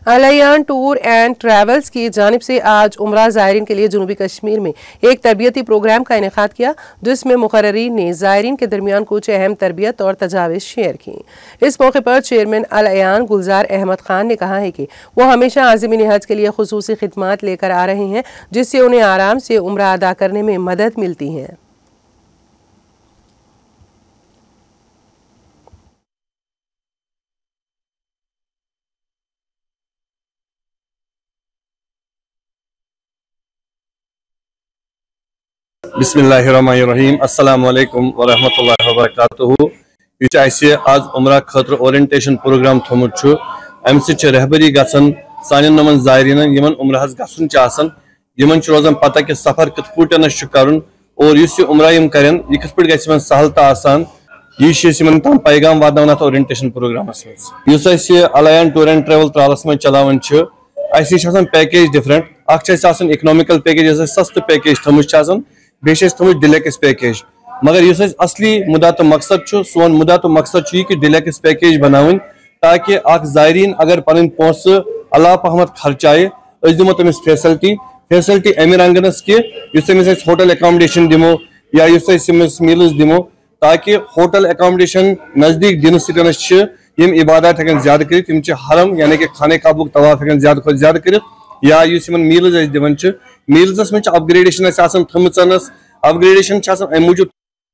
अल-अयान tour and travels की जानिब से आज उम्रा ज़ायरीन के लिए जनूबी कश्मीर में एक तरबियती प्रोग्राम का इनेकाद किया, जिसमें मुकर्ररीन ने ज़ायरीन के दरमियान कुछ अहम तरबियत और तजावीज़ शेयर की। इस मौके पर चेयरमैन अल-अयान गुलजार अहमद खान ने कहा है कि वो हमेशा आज़मीन हज के लिए खुसूसी खिदमात लेकर आ रहे हैं, जिससे उन्हें आराम से उम्रा अदा करने में मदद मिलती है। बिस्मिल्लाहिर्रहमानिर्रहीम अस्सलामु अलैकुम व रहमतुल्लाहि व बरकातुहू। आज उम्रा खतर ओरिएंटेशन प्रोग्राम थोमुत अमि रहबरी गसन सानन नमन ज़ायरीन यमन उम्रहस गसन यमन रोजान पता कि सफर कित पटन करन और इस उम्रा यम करन यह कित पट गन सहलता आसान यह तम पैगाम वातान अत ओरिएंटेशन प्रोग्रामस मज अल-अयान टूर एंड ट्रैवल त्रालस मज चलावन पैकेज डिफरेंट इकनॉमिकल पैकेज सस्त पैकेज थमुत बेस डिलेक्स पैकेज मगर इस असली मुदा तो मकसद सोन मुदा तो मकसद यह कि डिलेक्स पैकेज बनावन ताकि ज़ायरीन अगर पन पोस अला पहमत खर्चाए दिमो तमिस फैसिलिटी अमि रंगनस कि होटल एकोमोडेशन दिमो या मील्स दिमो ताकि होटल एकोमोडेशन नजदीक दिन सम इबादत हेकन ज्यादा कर हरम यानी कि खाने काबुक तवाफ हेकन ज्यादा ज्यादा कर या मील्स दिवन मील्स में अपग्रेडेशन थमस अपग्रेडेशन अमि मूजूब